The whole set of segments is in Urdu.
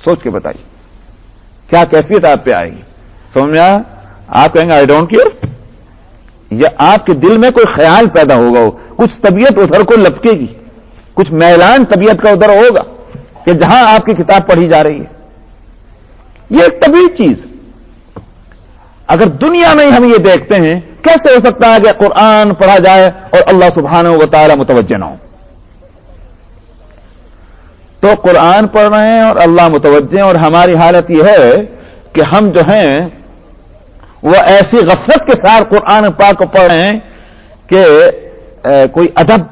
سوچ کے بتائیے کیا کیفیت آپ پہ آئے گی. سمجھ میں آیا؟ آپ کہیں گے آئی ڈونٹ کیئر، یا آپ کے دل میں کوئی خیال پیدا ہوگا، کچھ طبیعت ادھر کو لپکے گی، کچھ میلان طبیعت کا ادھر ہوگا کہ جہاں آپ کی کتاب پڑھی جا رہی ہے. یہ ایک طبیعی چیز. اگر دنیا میں ہم یہ دیکھتے ہیں کیسے ہو سکتا ہے کہ قرآن پڑھا جائے اور اللہ سبحانہ و تعالی متوجہ نہ ہو؟ تو قرآن پڑھ رہے ہیں اور اللہ متوجہ، اور ہماری حالت یہ ہے کہ ہم جو ہیں وہ ایسی غفلت کے ساتھ قرآن پاک کو پڑھ رہے ہیں کہ کوئی ادب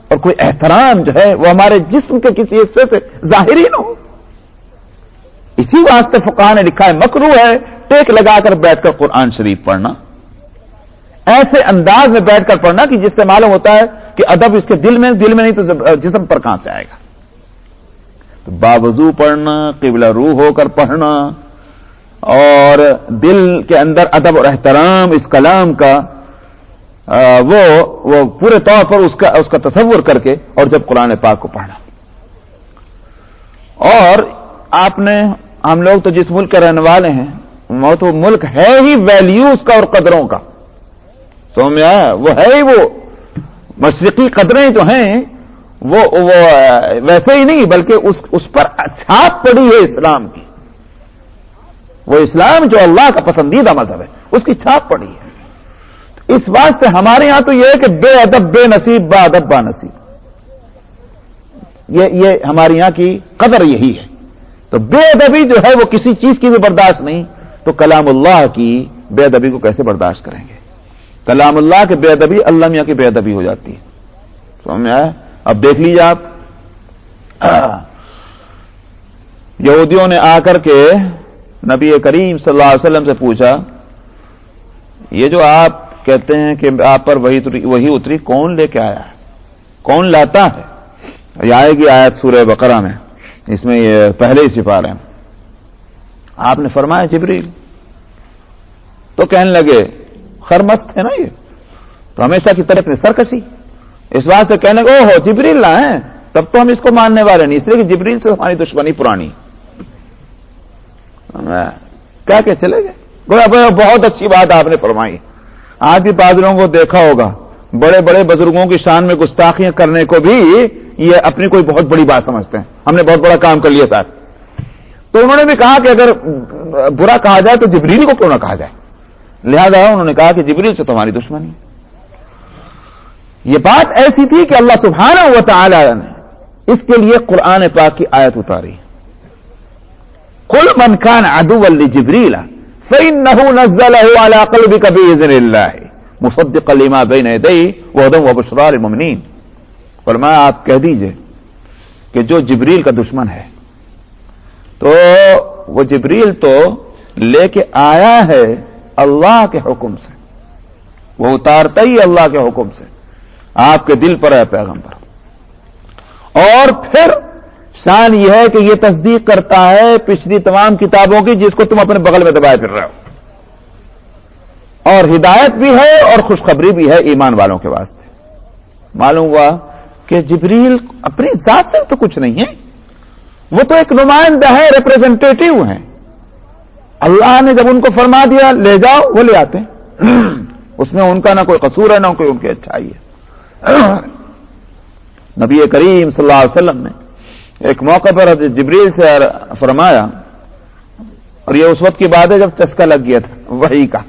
اور کوئی احترام جو ہے وہ ہمارے جسم کے کسی حصے سے ظاہر ہی نہ ہو. اسی واسطے فقہاء نے لکھا ہے مکروہ ہے ٹیک لگا کر بیٹھ کر قرآن شریف پڑھنا، ایسے انداز میں بیٹھ کر پڑھنا کہ جس سے معلوم ہوتا ہے کہ ادب اس کے دل میں نہیں تو جسم پر کہاں سے آئے گا. تو باوضو پڑھنا، قبلہ روح ہو کر پڑھنا، اور دل کے اندر ادب اور احترام اس کلام کا وہ پورے طور پر اس کا تصور کر کے، اور جب قرآن پاک کو پڑھنا. اور ہم لوگ تو جس ملک کے رہنے والے ہیں وہ تو ملک ہے ہی ویلیوز کا اور قدروں کا. سمجھ میں آیا؟ وہ ہے ہی وہ مشرقی قدریں جو ہیں وہ ویسے ہی نہیں بلکہ اس پر چھاپ پڑی ہے اسلام کی. وہ اسلام جو اللہ کا پسندیدہ مذہب ہے اس کی چھاپ پڑی ہے. اس بات سے ہمارے یہاں تو یہ ہے کہ بے ادب بے نصیب با ادب با نصیب، یہ ہمارے یہاں کی قدر یہی ہے. تو بے ادبی جو ہے وہ کسی چیز کی بھی برداشت نہیں، تو کلام اللہ کی بے ادبی کو کیسے برداشت کریں گے؟ کلام اللہ کی بے ادبی اللہ میاں کی بے ادبی ہو جاتی ہے. سمجھ میں آیا؟ اب دیکھ لیجیے آپ، یہودیوں نے آ کر کے نبی کریم صلی اللہ علیہ وسلم سے پوچھا یہ جو آپ کہتے ہیں کہ آپ پر وہی اتری کون لے کے آیا ہے، کون لاتا ہے؟ یہ آئے گی آیت سورہ بقرہ میں، اس میں یہ پہلے ہی سپارے ہیں. آپ نے فرمایا جبریل. تو کہنے لگے خرمست ہے نا یہ، تو ہمیشہ کی طرف نے سرکشی اس بات سے کہنے لگے او ہو جبریل نہ ہے، تب تو ہم اس کو ماننے والے نہیں، اس لیے کہ جبریل سے ہماری دشمنی پرانی. کہہ کے چلے گئے. بہت اچھی بات آپ نے فرمائی. آج بھی بعض لوگوں کو دیکھا ہوگا بڑے بڑے بزرگوں کی شان میں گستاخیاں کرنے کو بھی یہ اپنی کوئی بہت بڑی بات سمجھتے ہیں، ہم نے بہت بڑا کام کر لیا صاحب. تو انہوں نے بھی کہا کہ اگر برا کہا جائے تو جبریل کو کیوں نہ کہا جائے، لہذا انہوں نے کہا کہ جبریل سے تمہاری دشمنی. یہ بات ایسی تھی کہ اللہ سبحانہ و تعالی نے اس کے لیے قرآن پاک کی آیت اتاری. قل من كان عدوا لجبريل فإنه نزله على قلبك بإذن الله مصدقا لما بين يديه وهدى وبشرى للمؤمنين. فرمایا آپ کہہ دیجئے کہ جو جبریل کا دشمن ہے تو وہ جبریل تو لے کے آیا ہے اللہ کے حکم سے، وہ اتارتا ہی اللہ کے حکم سے آپ کے دل پر ہے پیغمبر. اور پھر شان یہ ہے کہ یہ تصدیق کرتا ہے پچھلی تمام کتابوں کی جس کو تم اپنے بغل میں دبائے پھر رہے ہو، اور ہدایت بھی ہے اور خوشخبری بھی ہے ایمان والوں کے واسطے. معلوم ہوا کہ جبریل اپنی ذات سے تو کچھ نہیں ہے، وہ تو ایک نمائندہ ہے، ریپریزنٹیٹیو ہیں. اللہ نے جب ان کو فرما دیا لے جاؤ وہ لے آتے ہیں، اس میں ان کا نہ کوئی قصور ہے نہ کوئی ان کی اچھائی ہے. نبی کریم صلی اللہ علیہ وسلم نے ایک موقع پر جبریل سے فرمایا، اور یہ اس وقت کی بات ہے جب چسکا لگ گیا تھا وحی کا،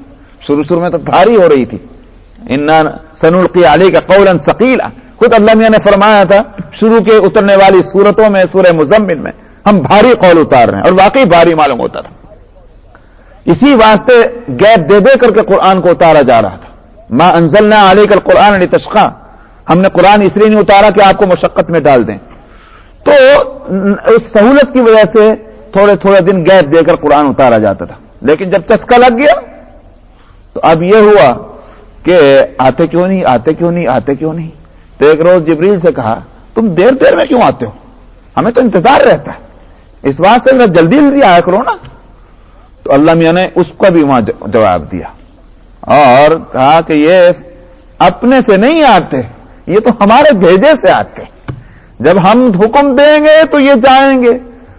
شروع میں تو بھاری ہو رہی تھی. انا سنلقی علیک قولا ثقیلا، خود اللہ میاں نے فرمایا تھا شروع کے اترنے والی سورتوں میں سورہ مزمل میں ہم بھاری قول اتار رہے ہیں، اور واقعی بھاری معلوم ہوتا تھا. اسی واسطے گیپ دے دے کر کے قرآن کو اتارا جا رہا تھا. ما انزلنا علیک القرآن لتشقى، ہم نے قرآن اس لیے نہیں اتارا کہ آپ کو مشقت میں ڈال دیں. تو اس سہولت کی وجہ سے تھوڑے دن گیپ دے کر قرآن اتارا جاتا تھا. لیکن جب چسکا لگ گیا تو اب یہ ہوا کہ آتے کیوں نہیں. تو ایک روز جبریل سے کہا تم دیر میں کیوں آتے ہو، ہمیں تو انتظار رہتا ہے، اس بات سے جلدی آیا کرو نا. تو اللہ میاں نے اس کو بھی وہاں جواب دیا اور کہا کہ یہ اپنے سے نہیں آتے، یہ تو ہمارے بھیجے سے آتے. جب ہم حکم دیں گے تو یہ جائیں گے،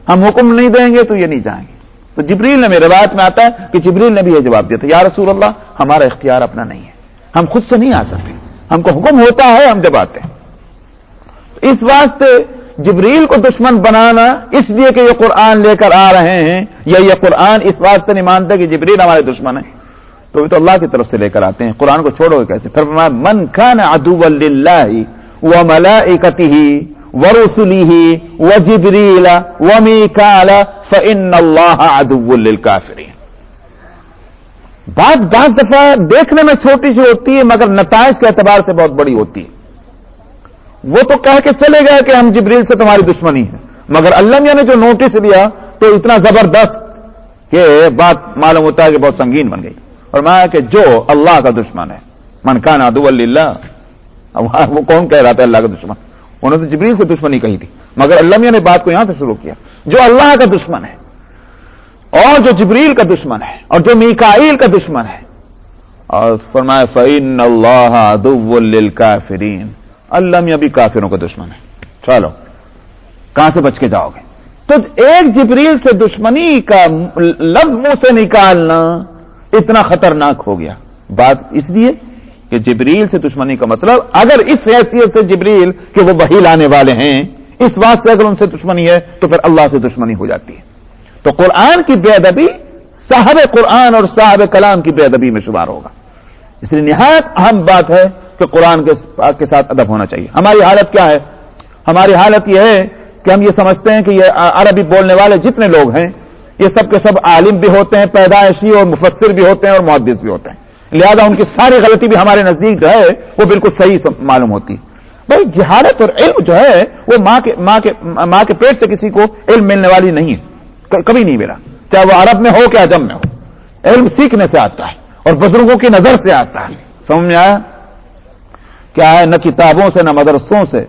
ہم حکم نہیں دیں گے تو یہ نہیں جائیں گے. تو جبریل نے، میرے روایت میں آتا ہے کہ جبریل نے بھی یہ جواب دیا تھا، یا رسول اللہ ہمارا اختیار اپنا نہیں ہے، ہم خود سے نہیں آ سکتے، ہم کو حکم ہوتا ہے ہم جب آتے ہیں. اس واسطے جبریل کو دشمن بنانا اس لیے کہ یہ قرآن لے کر آ رہے ہیں، یا یہ قرآن اس واسطے نہیں مانتے کہ جبریل ہمارے دشمن ہیں، تو یہ تو اللہ کی طرف سے لے کر آتے ہیں. قرآن کو چھوڑو گے کیسے؟ پھر فرمایا من کان عدوا للہ وملائکتہ ورسلہ وجبریل ومیکال فإن اللہ عدو للکافرین. بات بعض دفعہ دیکھنے میں چھوٹی سی ہوتی ہے مگر نتائج کے اعتبار سے بہت بڑی ہوتی ہے. وہ تو کہہ کے چلے گئے کہ ہم جبریل سے تمہاری دشمنی ہے، مگر اللہ میاں نے جو نوٹس دیا تو اتنا زبردست کہ بات معلوم ہوتا ہے کہ بہت سنگین بن گئی. اور میں کہ جو اللہ کا دشمن ہے، من کان عدوا للہ، وہ کون کہہ رہا تھا اللہ کا دشمن؟ انہوں نے جبریل سے دشمنی کہی تھی، مگر اللہ میاں نے بات کو یہاں سے شروع کیا. جو اللہ کا دشمن ہے اور جو جبریل کا دشمن ہے اور جو میکائیل کا دشمن ہے، اور فرمایا فإن اللہ عدو للکافرین، اللہ میاں بھی کافروں کا دشمن ہے. چلو کہاں سے بچ کے جاؤ گے؟ تو ایک جبریل سے دشمنی کا لفظ منہ سے نکالنا اتنا خطرناک ہو گیا. بات اس لیے کہ جبریل سے دشمنی کا مطلب اگر اس حیثیت سے جبریل کہ وہ وحی لانے والے ہیں، اس بات سے اگر ان سے دشمنی ہے تو پھر اللہ سے دشمنی ہو جاتی ہے. تو قرآن کی بے ادبی صاحب قرآن اور صاحب کلام کی بے ادبی میں شمار ہوگا. اس لیے نہایت اہم بات ہے کہ قرآن کے ساتھ ادب ہونا چاہیے. ہماری حالت کیا ہے؟ ہماری حالت یہ ہے کہ ہم یہ سمجھتے ہیں کہ یہ عربی بولنے والے جتنے لوگ ہیں یہ سب کے سب عالم بھی ہوتے ہیں پیدائشی، اور مفسر بھی ہوتے ہیں اور محدث بھی ہوتے ہیں، لہذا ان کی ساری غلطی بھی ہمارے نزدیک جو ہے وہ بالکل صحیح معلوم ہوتی. بھائی جہالت اور علم جو ہے وہ ماں کے پیٹ سے کسی کو علم ملنے والی نہیں ہے، کبھی نہیں ملا، چاہے وہ عرب میں ہو کہ عجم میں ہو. علم سیکھنے سے آتا ہے اور بزرگوں کی نظر سے آتا ہے. سمجھ میں آیا؟ کیا ہے؟ نہ کتابوں سے نہ مدرسوں سے،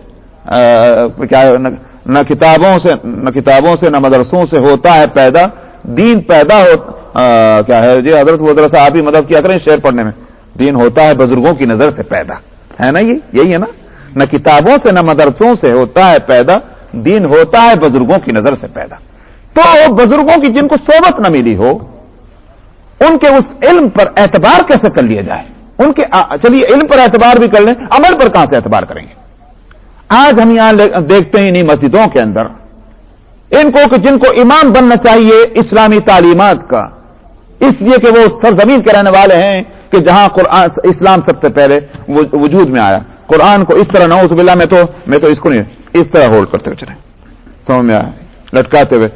کیا ہے؟ نہ کتابوں سے نہ مدرسوں سے ہوتا ہے پیدا، دین پیدا ہو کیا ہے جی حضرت وہ ذرا سا آپ ہی مدد کیا کریں شعر پڑھنے میں. دین ہوتا ہے بزرگوں کی نظر سے پیدا، ہے نا؟ یہی ہے نا. نہ کتابوں سے نہ مدرسوں سے ہوتا ہے پیدا، دین ہوتا ہے بزرگوں کی نظر سے پیدا. تو بزرگوں کی جن کو صحبت نہ ملی ہو ان کے اس علم پر اعتبار کیسے کر لیا جائے؟ ان کے چلیے علم پر اعتبار بھی کر لیں، عمل پر کہاں سے اعتبار کریں گے؟ آج ہم یہاں دیکھتے ہیں انہیں مسجدوں کے اندر ان کو کہ جن کو امام بننا چاہیے اسلامی تعلیمات کا، اس لیے کہ وہ سرزمین کے رہنے والے ہیں کہ جہاں قرآن اسلام سب سے پہلے وجود میں آیا. قرآن کو اس طرح نعوذ باللہ میں تو اس کو نہیں اس طرح ہولڈ کرتے ہوئے چلیں، سمجھ میں آیا؟ لٹکاتے ہوئے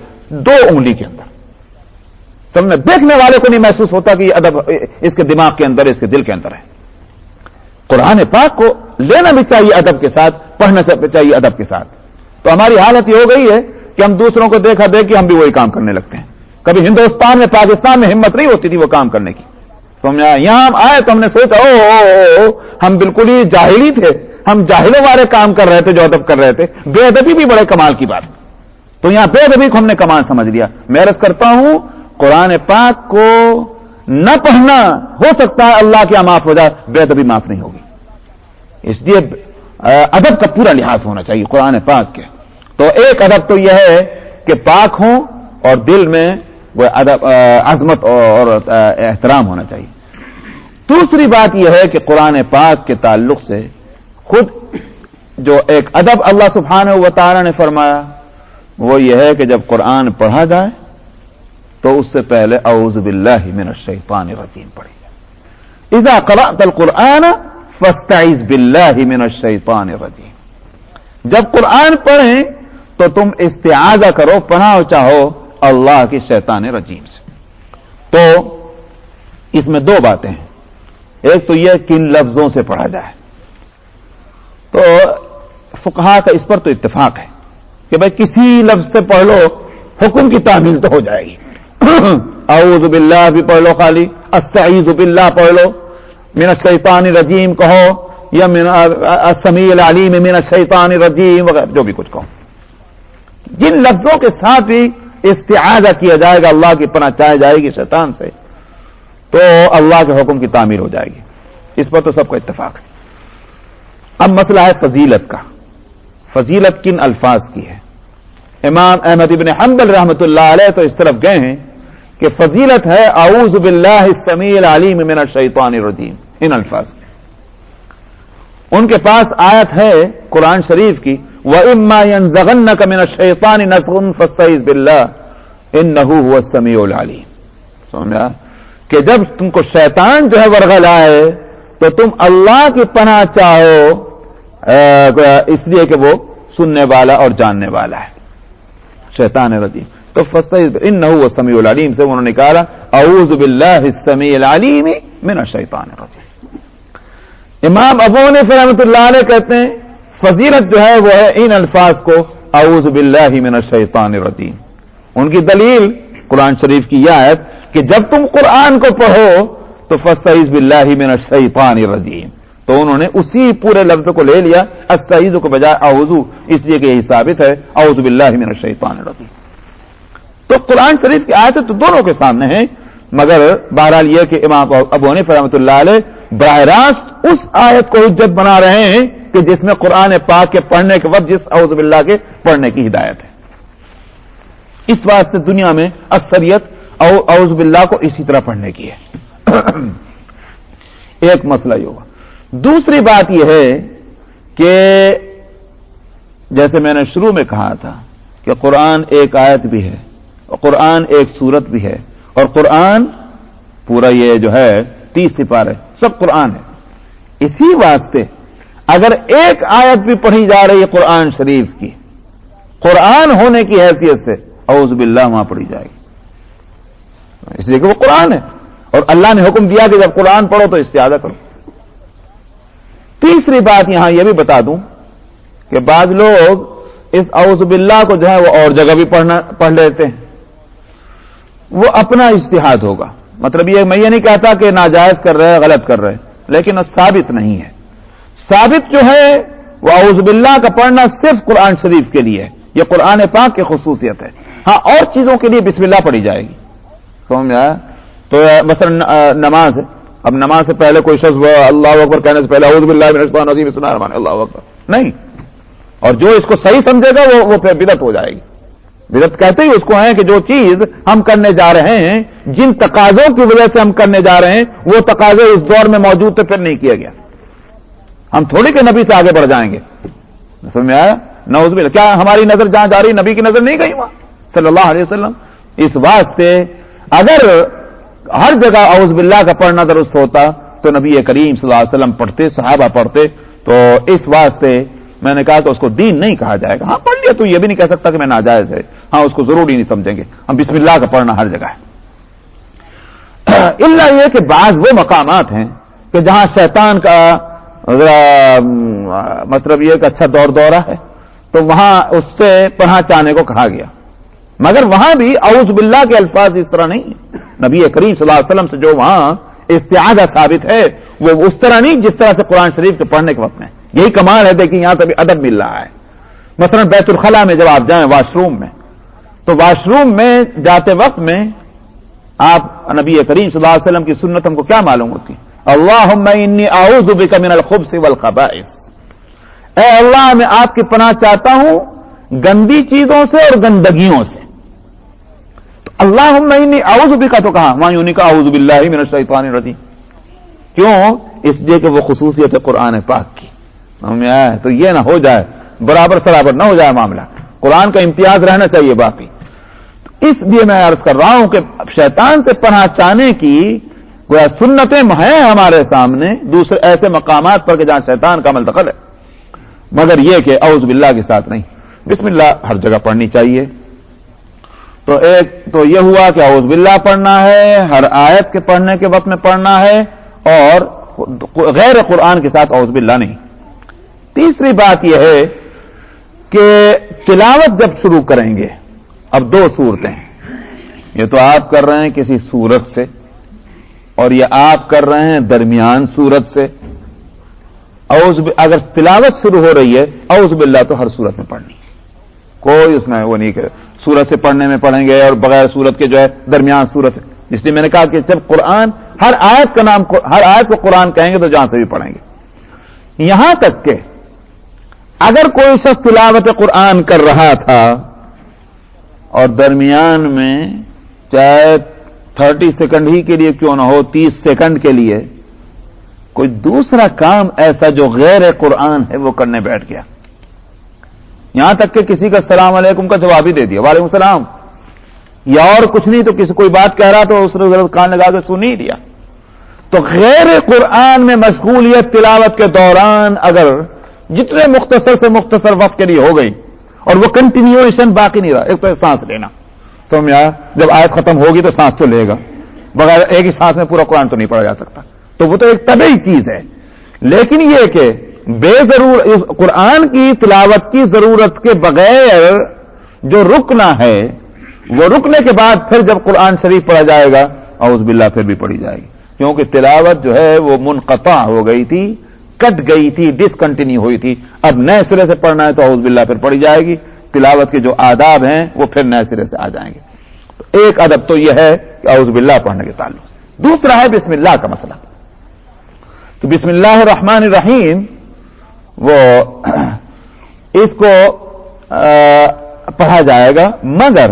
2 انگلی کے اندر، سمجھ میں دیکھنے والے کو نہیں محسوس ہوتا کہ یہ ادب اس کے دماغ کے اندر، اس کے دل کے اندر ہے. قرآن پاک کو لینا بھی چاہیے ادب کے ساتھ، پڑھنا چاہیے ادب کے ساتھ. تو ہماری حالت یہ ہو گئی ہے کہ ہم دوسروں کو دیکھا دیکھ کے ہم بھی وہی کام کرنے لگتے ہیں. کبھی ہندوستان میں پاکستان میں ہمت نہیں ہوتی تھی وہ کام کرنے کی، سمجھا؟ یہاں ہم آئے تو ہم نے سوچا او ہم بالکل ہی جاہل ہی تھے، ہم جاہلوں والے کام کر رہے تھے جو ادب کر رہے تھے. بے ادبی بھی بڑے کمال کی بات، تو یہاں بے ادبی کو ہم نے کمال سمجھ لیا. میں عرض کرتا ہوں قرآن پاک کو نہ پڑھنا ہو سکتا ہے اللہ کیا معاف ہو جائے، بے ادبی معاف نہیں ہوگی. اس لیے ادب کا پورا لحاظ ہونا چاہیے قرآن پاک کے. تو ایک ادب تو یہ ہے کہ پاک ہوں اور دل میں وہ ادب عظمت اور احترام ہونا چاہیے. دوسری بات یہ ہے کہ قرآن پاک کے تعلق سے خود جو ایک ادب اللہ سبحانہ و تعالی نے فرمایا وہ یہ ہے کہ جب قرآن پڑھا جائے تو اس سے پہلے اعوذ باللہ من الشیطان الرجیم پڑھی جائے. اذا قرأت القرآن فاستعذ باللہ من الشیطان الرجیم. جب قرآن پڑھیں تو تم استعاذہ کرو، پناہ چاہو اللہ کی شیطان رجیم سے. تو اس میں 2 باتیں ہیں. ایک تو یہ کن لفظوں سے پڑھا جائے، تو فقہا کا اس پر تو اتفاق ہے کہ بھائی کسی لفظ سے پڑھ لو حکم کی تعمیل تو ہو جائے گی. اعوذ باللہ بھی پڑھ لو، خالی استعیذ باللہ پڑھ لو، من الشیطان الرجیم کہو، یا من السمیع العلیم من الشیطان الرجیم وغیرہ جو بھی کچھ کہو. جن لفظوں کے ساتھ بھی استعاذہ کیا جائے گا، اللہ کی پناہ چاہی جائے گی شیطان سے، تو اللہ کے حکم کی تعمیر ہو جائے گی. اس پر تو سب کا اتفاق ہے. اب مسئلہ ہے فضیلت کا. فضیلت کن الفاظ کی ہے؟ امام احمد ابن حنبل رحمۃ اللہ علیہ تو اس طرف گئے ہیں کہ فضیلت ہے اعوذ باللہ السمیع العلیم من الشیطان الرجیم، ان الفاظ ان کے پاس آیت ہے قرآن شریف کی، وَإِمَّا يَنزَغَنَّكَ مِنَ الشَّيْطَانِ نَزْغٌ فَاسْتَعِذْ بِاللَّهِ إِنَّهُ هُوَ السَّمِيعُ الْعَلِيمُ۔ سمجھا کہ جب تم کو شیطان جو ہے ورغل آئے تو تم اللہ کی پناہ چاہو، اس لیے کہ وہ سننے والا اور جاننے والا ہے، شیطان رجیم۔ تو فاستعذ انه هو السمیع العلیم سے انہوں نے کہا اعوذ باللہ السمیع العلیم من الشیطان الرجیم۔ امام ابو حنیفہ رحمۃ اللہ علیہ کہتے ہیں فضیلت جو ہے وہ ہے ان الفاظ کو اعوذ باللہ من الشیطان الرجیم۔ ان کی دلیل قرآن شریف کی یہ آیت کہ جب تم قرآن کو پڑھو تو فاستعذ باللہ من الشیطان الرجیم، تو انہوں نے اسی پورے لفظ کو لے لیا استعیذ کو بجائے اعوذ، اس لیے کہ یہی ثابت ہے اعوذ باللہ من الشیطان الرجیم۔ تو قرآن شریف کی آیتیں تو دونوں کے سامنے ہیں، مگر بہرحال یہ کہ امام ابو حنیفہ رحمۃ اللہ علیہ براہ راست اس آیت کو حجت بنا رہے ہیں کہ جس میں قرآن پاک کے پڑھنے کے وقت جس اعوذ باللہ کے پڑھنے کی ہدایت ہے۔ اس واسطے دنیا میں اکثریت اعوذ باللہ کو اسی طرح پڑھنے کی ہے۔ ایک مسئلہ یہ ہوگا۔ دوسری بات یہ ہے کہ جیسے میں نے شروع میں کہا تھا کہ قرآن ایک آیت بھی ہے اور قرآن ایک سورت بھی ہے، اور قرآن پورا یہ جو ہے 30 سپارے سب قرآن ہے۔ اسی واسطے اگر ایک آیت بھی پڑھی جا رہی ہے قرآن شریف کی، قرآن ہونے کی حیثیت سے اعوذ باللہ وہاں پڑھی جائے گی، اس لیے کہ وہ قرآن ہے اور اللہ نے حکم دیا کہ جب قرآن پڑھو تو استعاذہ کرو۔ تیسری بات یہاں یہ بھی بتا دوں کہ بعض لوگ اس اعوذ باللہ کو جو ہے وہ اور جگہ بھی پڑھ لیتے ہیں، وہ اپنا اجتہاد ہوگا۔ مطلب یہ میں یہ نہیں کہتا کہ ناجائز کر رہے غلط کر رہے، لیکن وہ ثابت نہیں ہے۔ ثابت جو ہے وہ اعوذ باللہ کا پڑھنا صرف قرآن شریف کے لیے ہے، یہ قرآن پاک کی خصوصیت ہے۔ ہاں اور چیزوں کے لیے بسم اللہ پڑھی جائے گی، سمجھ آیا؟ تو مثلا نماز ہے، اب نماز سے پہلے کوئی شخص اللہ اکبر کہنے سے پہلے اعوذ باللہ من الشیطان الرجیم بسم اللہ الرحمن الرحیم اللہ اکبر نہیں، اور جو اس کو صحیح سمجھے گا وہ پھر بدعت ہو جائے گی۔ بدعت کہتے ہی اس کو ہیں کہ جو چیز ہم کرنے جا رہے ہیں، جن تقاضوں کی وجہ سے ہم کرنے جا رہے ہیں، وہ تقاضے اس دور میں موجود تھے پھر نہیں کیا گیا۔ ہم تھوڑی کہ نبی سے آگے بڑھ جائیں گے، سمجھ میں آیا؟ نعوذ باللہ، کیا ہماری نظر جہاں جا رہی نبی کی نظر نہیں گئی وہاں صلی اللہ علیہ وسلم؟ اس واسطے اگر ہر جگہ اعوذ باللہ کا پڑھنا درست ہوتا تو نبی کریم صلی اللہ علیہ وسلم پڑھتے، صحابہ پڑھتے۔ تو اس واسطے میں نے کہا کہ اس کو دین نہیں کہا جائے گا۔ ہاں پڑھ لیا تو یہ بھی نہیں کہہ سکتا کہ میں ناجائز ہے، ہاں اس کو ضروری نہیں سمجھیں گے، ہم بسم اللہ کا پڑھنا ہر جگہ ہے۔ الا یہ کہ بعض وہ مقامات ہیں کہ جہاں شیطان کا مطلب یہ کہ اچھا دورہ ہے تو وہاں اس سے پناہ چاہنے کو کہا گیا، مگر وہاں بھی اعوذ باللہ کے الفاظ اس طرح نہیں۔ نبی کریم صلی اللہ علیہ وسلم سے جو وہاں استعاذہ ثابت ہے وہ اس طرح نہیں جس طرح سے قرآن شریف کے پڑھنے کے وقت میں۔ یہی کمال ہے، دیکھیں یہاں سے بھی ادب مل رہا ہے۔ مثلا بیت الخلاء میں جب آپ جائیں واش روم میں، تو واش روم میں جاتے وقت میں آپ نبی کریم صلی اللہ علیہ وسلم کی سنت ہم کو کیا معلوم ہوتی؟ اللہم انی اعوذ بک من الخبث والخبائث، اے اللہ میں آپ کی پناہ چاہتا ہوں گندی چیزوں سے اور گندگیوں سے۔ تو اللہم انی اعوذ بک تو کہا وہاں یوں نہیں کہا اعوذ باللہ من الشیطان الرجیم، کیوں؟ اس لیے کہ وہ خصوصیت ہے قرآن پاک کی، تو یہ نہ ہو جائے برابر سرابر نہ ہو جائے معاملہ، قرآن کا امتیاز رہنا چاہیے باقی۔ تو اس لیے میں عرض کر رہا ہوں کہ شیطان سے پناہ چاہنے کی گویا سنتیں ہیں ہمارے سامنے دوسرے ایسے مقامات پر کہ جہاں شیطان کا عمل دخل ہے، مگر یہ کہ اعوذ باللہ کے ساتھ نہیں۔ بسم اللہ ہر جگہ پڑھنی چاہیے۔ تو ایک تو یہ ہوا کہ اعوذ باللہ پڑھنا ہے، ہر آیت کے پڑھنے کے وقت میں پڑھنا ہے، اور غیر قرآن کے ساتھ اعوذ باللہ نہیں۔ تیسری بات یہ ہے کہ تلاوت جب شروع کریں گے، اب دو صورتیں، یہ تو آپ کر رہے ہیں کسی سورت سے اور یہ آپ کر رہے ہیں درمیان سورت سے۔ اگر تلاوت شروع ہو رہی ہے اعوذ باللہ تو ہر سورت میں پڑھنی، کوئی اس میں وہ نہیں کہ سورت سے پڑھنے میں پڑھیں گے اور بغیر سورت کے جو ہے درمیان سورت ہے۔ اس لیے میں نے کہا کہ جب قرآن ہر آیت کا نام، ہر آیت کو قرآن کہیں گے تو جہاں سے بھی پڑھیں گے۔ یہاں تک کہ اگر کوئی شخص تلاوت قرآن کر رہا تھا اور درمیان میں چاہے 30 سیکنڈ ہی کے لیے کیوں نہ ہو، 30 سیکنڈ کے لیے کوئی دوسرا کام ایسا جو غیر قرآن ہے وہ کرنے بیٹھ گیا، یہاں تک کہ کسی کا السلام علیکم کا جواب ہی دے دیا، وعلیکم السلام، یا اور کچھ نہیں تو کسی کوئی بات کہہ رہا تو اس نے کان لگا کے سن ہی دیا، تو غیر قرآن میں مشغولیت تلاوت کے دوران اگر جتنے مختصر سے مختصر وقت کے لیے ہو گئی اور وہ کنٹینیویشن باقی نہیں رہا، ایک تو سانس لینا، تو جب آیت ختم ہوگی تو سانس تو لے گا، بغیر ایک ہی سانس میں پورا قرآن تو نہیں پڑھا جا سکتا، تو وہ تو ایک طبعی چیز ہے، لیکن یہ کہ بے ضرور قرآن کی تلاوت کی ضرورت کے بغیر جو رکنا ہے وہ رکنے کے بعد پھر جب قرآن شریف پڑھا جائے گا اعوذ باللہ پھر بھی پڑھی جائے گی، کیونکہ تلاوت جو ہے وہ منقطع ہو گئی تھی، کٹ گئی تھی، ڈسکنٹینیو ہوئی تھی، اب نئے سرے سے پڑھنا ہے تو اعوذ باللہ پھر پڑھی جائے گی، تلاوت کے جو آداب ہیں وہ پھر نئے سرے سے آ جائیں گے، تو ایک ادب تو یہ ہے کہ اعوذ باللہ پڑھنے کے تعلق، دوسرا ہے بسم اللہ کا مسئلہ، تو بسم اللہ الرحمن الرحیم وہ اس کو پڑھا جائے گا، مگر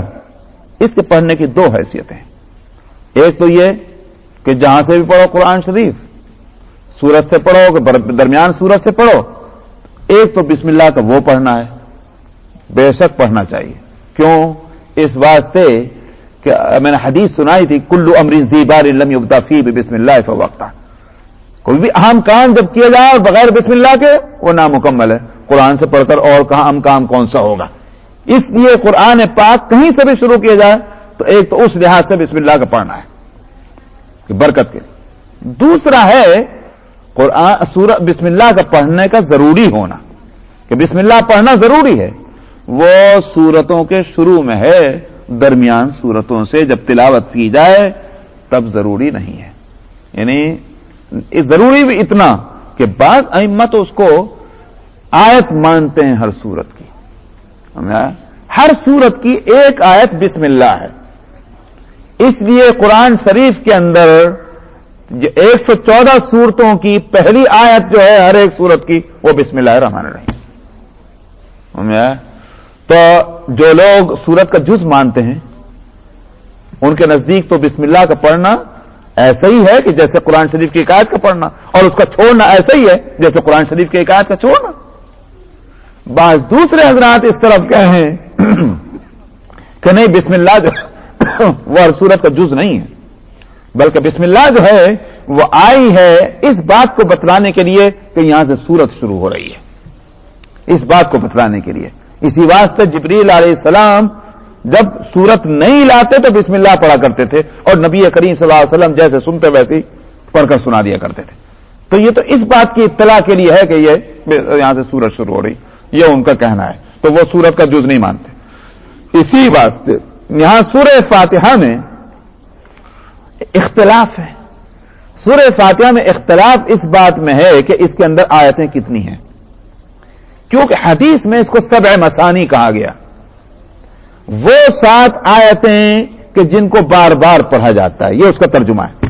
اس کے پڑھنے کی دو حیثیتیں، ایک تو یہ کہ جہاں سے بھی پڑھو قرآن شریف، سورت سے پڑھو کہ درمیان سورت سے پڑھو، ایک تو بسم اللہ کا وہ پڑھنا ہے، بے شک پڑھنا چاہیے، کیوں؟ اس واسطے کہ میں نے حدیث سنائی تھی، کل امر ذی بال لم یبدا فیہ بسم اللہ فوقتا، کوئی بھی اہم کام جب کیا جائے اور بغیر بسم اللہ کے وہ نامکمل ہے، قرآن سے پڑھ کر اور اہم کام کون سا ہوگا، اس لیے قرآن پاک کہیں سے بھی شروع کیا جائے تو ایک تو اس لحاظ سے بسم اللہ کا پڑھنا ہے کہ برکت کے، دوسرا ہے قرآن سورہ بسم اللہ کا پڑھنے کا ضروری ہونا، کہ بسم اللہ پڑھنا ضروری ہے، وہ سورتوں کے شروع میں ہے، درمیان سورتوں سے جب تلاوت کی جائے تب ضروری نہیں ہے، یعنی ضروری بھی اتنا کہ بعض ائمہ تو اس کو آیت مانتے ہیں ہر سورت کی، ہر سورت کی ایک آیت بسم اللہ ہے، اس لیے قرآن شریف کے اندر 114 سورتوں کی پہلی آیت جو ہے ہر ایک سورت کی وہ بسم اللہ الرحمن الرحیم، تو جو لوگ سورت کا جز مانتے ہیں ان کے نزدیک تو بسم اللہ کا پڑھنا ایسا ہی ہے کہ جیسے قرآن شریف کی ایک آیت کا پڑھنا، اور اس کا چھوڑنا ایسا ہی ہے جیسے قرآن شریف کی ایک آیت کا چھوڑنا۔ بعض دوسرے حضرات اس طرف کہیں کہ نہیں، بسم اللہ جو وہ ہر سورت کا جز نہیں ہے، بلکہ بسم اللہ جو ہے وہ آئی ہے اس بات کو بتلانے کے لیے کہ یہاں سے سورت شروع ہو رہی ہے، اس بات کو بتلانے کے لیے، اسی واسطے جبریل علیہ السلام جب سورت نہیں لاتے تو بسم اللہ پڑھا کرتے تھے، اور نبی کریم صلی اللہ علیہ وسلم جیسے سنتے ویسے پڑھ کر سنا دیا کرتے تھے، تو یہ تو اس بات کی اطلاع کے لیے ہے کہ یہ یہاں سے سورت شروع ہو رہی، یہ ان کا کہنا ہے، تو وہ سورت کا جز نہیں مانتے۔ اسی واسطے یہاں سورہ فاتحہ میں اختلاف ہے، سورہ فاتحہ میں اختلاف اس بات میں ہے کہ اس کے اندر آیتیں کتنی ہیں، کیونکہ حدیث میں اس کو 7 مثانی کہا گیا، وہ 7 آیتیں کہ جن کو بار بار پڑھا جاتا ہے، یہ اس کا ترجمہ ہے،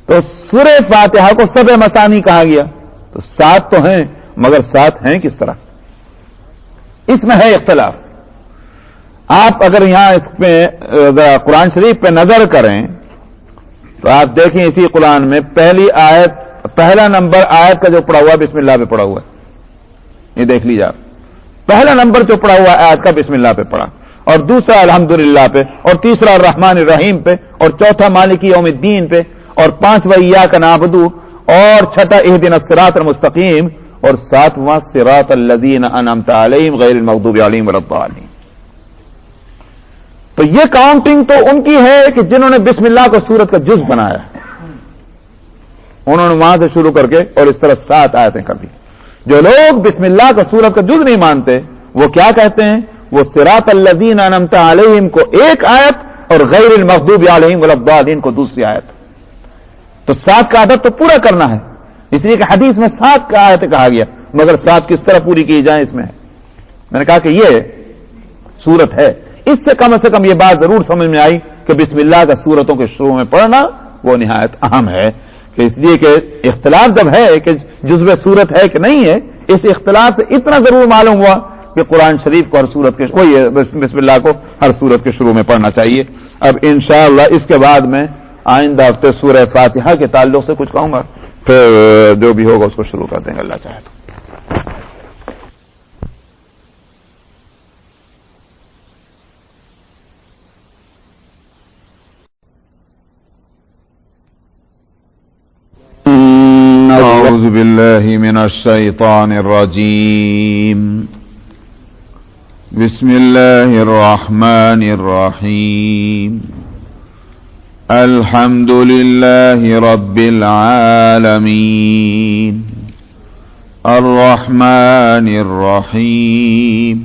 تو سورہ فاتحہ کو 7 مثانی کہا گیا، تو 7 تو ہیں مگر 7 ہیں کس طرح، اس میں ہے اختلاف۔ آپ اگر یہاں اس پہ قرآن شریف پہ نظر کریں تو آپ دیکھیں اسی قرآن میں پہلی آیت، پہلا نمبر آیت کا جو پڑھا ہوا بسم اللہ پہ پڑھا ہوا ہے، یہ دیکھ لیجیے آپ، پہلا نمبر جو پڑھا ہوا آیت کا بسم اللہ پہ پڑھا، اور دوسرا الحمدللہ پہ، اور تیسرا الرحمن الرحیم پہ، اور چوتھا مالک یوم الدین پہ، اور 5واں ایاک نعبد، اور 6واں اہدنا الصراط المستقیم، اور 7واں صراط الذین انعمت علیہم غیر المغضوب علیہم ولا الضالین۔ تو یہ کاؤنٹنگ تو ان کی ہے کہ جنہوں نے بسم اللہ کو سورت کا جز بنایا، انہوں نے وہاں سے شروع کر کے اور اس طرح 7 آیتیں کر دی۔ جو لوگ بسم اللہ کا سورت کا جز نہیں مانتے وہ کیا کہتے ہیں، وہ صراط الذین انعمت علیہم کو ایک آیت اور غیر المغضوب علیہم ولا الضالین کو دوسری آیت، تو 7 کا عدد تو پورا کرنا ہے، اس لیے کہ حدیث میں 7 کا آیت کہا گیا، مگر 7 کس طرح پوری کی جائیں اس میں نے کہا کہ یہ سورت ہے، اس سے کم یہ بات ضرور سمجھ میں آئی کہ بسم اللہ کا سورتوں کے شروع میں پڑھنا وہ نہایت اہم ہے، کہ اس لیے کہ اختلاف جب ہے کہ جزو سورت ہے کہ نہیں ہے، اس اختلاف سے اتنا ضرور معلوم ہوا کہ قرآن شریف کو ہر صورت کے بسم اللہ کو ہر صورت کے شروع میں پڑھنا چاہیے. اب انشاءاللہ اس کے بعد میں آئندہ ہفتے سورہ فاتحہ کے تعلق سے کچھ کہوں گا، پھر جو بھی ہوگا اس کو شروع کر دیں گے اللہ چاہے تو. أعوذ بالله من الشيطان الرجيم. بسم الله الرحمن الرحيم. الحمد لله رب العالمين الرحمن الرحيم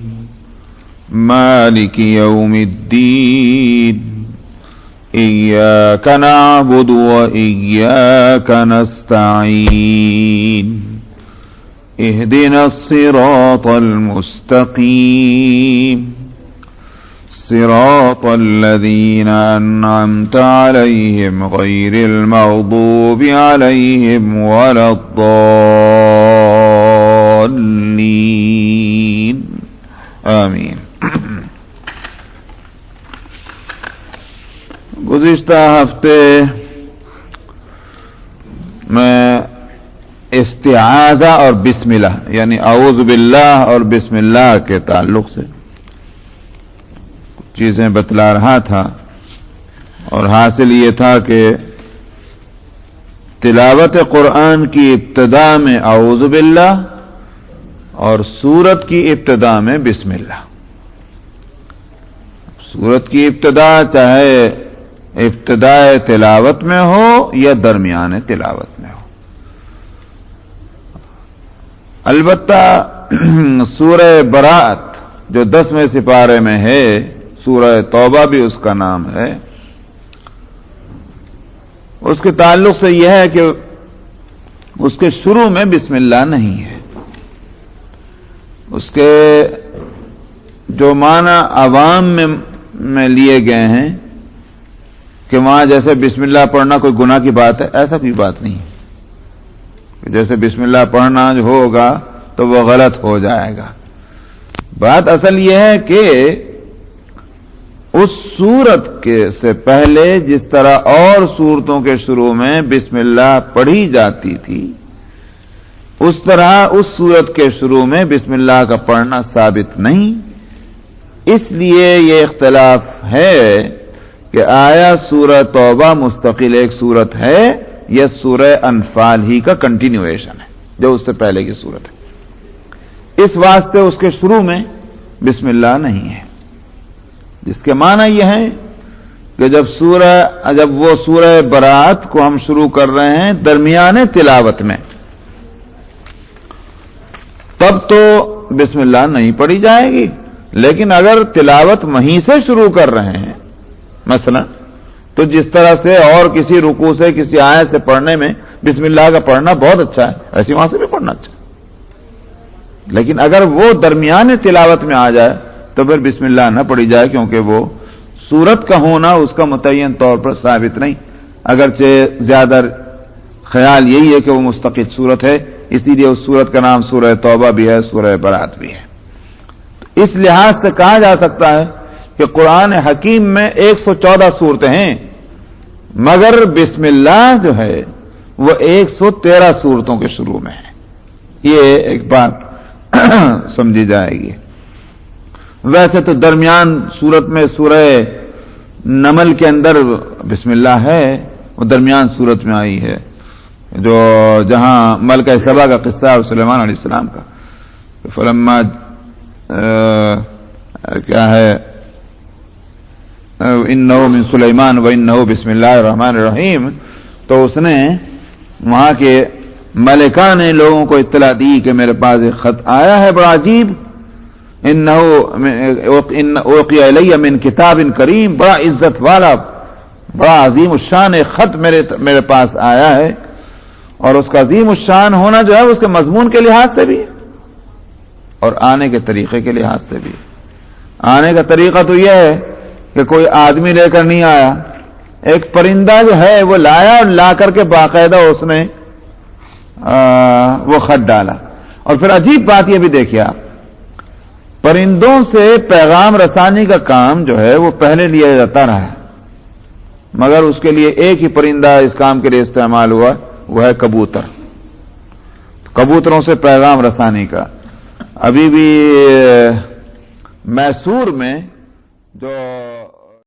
مالك يوم الدين إياك نعبد وإياك نستعين اهدنا الصراط المستقيم صراط الذين أنعمت عليهم غير المغضوب عليهم ولا الضالين آمين. گزشتہ ہفتے میں استعاذہ اور بسم اللہ یعنی اعوذ باللہ اور بسم اللہ کے تعلق سے چیزیں بتلا رہا تھا، اور حاصل یہ تھا کہ تلاوت قرآن کی ابتدا میں اعوذ باللہ اور سورت کی ابتدا میں بسم اللہ. سورت کی ابتدا چاہے ابتدائے تلاوت میں ہو یا درمیان تلاوت میں ہو. البتہ سورہ برات جو 10ویں سپارے میں ہے، سورہ توبہ بھی اس کا نام ہے، اس کے تعلق سے یہ ہے کہ اس کے شروع میں بسم اللہ نہیں ہے. اس کے جو معنی عوام میں لیے گئے ہیں کہ وہاں جیسے بسم اللہ پڑھنا کوئی گناہ کی بات ہے، ایسا کوئی بات نہیں ہے. جیسے بسم اللہ پڑھنا جو ہوگا تو وہ غلط ہو جائے گا. بات اصل یہ ہے کہ اس سورت کے سے پہلے جس طرح اور سورتوں کے شروع میں بسم اللہ پڑھی جاتی تھی، اس طرح اس سورت کے شروع میں بسم اللہ کا پڑھنا ثابت نہیں. اس لیے یہ اختلاف ہے کہ آیا سورہ توبہ مستقل ایک سورت ہے یا سورہ انفال ہی کا کنٹینیویشن ہے جو اس سے پہلے کی سورت ہے. اس واسطے اس کے شروع میں بسم اللہ نہیں ہے، جس کے معنی یہ ہے کہ جب وہ سورہ برات کو ہم شروع کر رہے ہیں درمیان تلاوت میں، تب تو بسم اللہ نہیں پڑھی جائے گی. لیکن اگر تلاوت وہیں سے شروع کر رہے ہیں مثلا، تو جس طرح سے اور کسی رکوع سے کسی آیت سے پڑھنے میں بسم اللہ کا پڑھنا بہت اچھا ہے، ایسی وہاں سے بھی پڑھنا اچھا ہے. لیکن اگر وہ درمیان تلاوت میں آ جائے تو پھر بسم اللہ نہ پڑھی جائے، کیونکہ وہ سورت کا ہونا اس کا متعین طور پر ثابت نہیں، اگرچہ زیادہ خیال یہی ہے کہ وہ مستقل سورت ہے، اسی لیے اس سورت کا نام سورہ توبہ بھی ہے، سورہ برات بھی ہے. اس لحاظ سے کہا جا سکتا ہے کہ قرآن حکیم میں 114 صورتیں ہیں، مگر بسم اللہ جو ہے وہ 113 صورتوں کے شروع میں ہے. یہ ایک بات سمجھی جائے گی. ویسے تو درمیان صورت میں سورہ نمل کے اندر بسم اللہ ہے، وہ درمیان صورت میں آئی ہے، جو جہاں ملکہ سبا کا قصہ اور سلیمان علیہ السلام کا. فلما کیا ہے انہو من سلیمان و انہو بسم اللہ الرحمن الرحیم، تو اس نے وہاں کے ملکہ نے لوگوں کو اطلاع دی کہ میرے پاس ایک خط آیا ہے بڑا عجیب، انہو اوقی الی من کتاب کریم، بڑا عزت والا بڑا عظیم الشان ایک خط میرے پاس آیا ہے. اور اس کا عظیم الشان ہونا جو ہے اس کے مضمون کے لحاظ سے بھی اور آنے کے طریقے کے لحاظ سے بھی. آنے کا طریقہ تو یہ ہے کہ کوئی آدمی لے کر نہیں آیا، ایک پرندہ جو ہے وہ لایا اور لا کر کے باقاعدہ اس نے وہ خط ڈالا. اور پھر عجیب بات یہ بھی دیکھیے آپ، پرندوں سے پیغام رسانی کا کام جو ہے وہ پہلے لیا جاتا رہا ہے، مگر اس کے لیے ایک ہی پرندہ اس کام کے لیے استعمال ہوا، وہ ہے کبوتر. کبوتروں سے پیغام رسانی کا. ابھی بھی میسور میں جو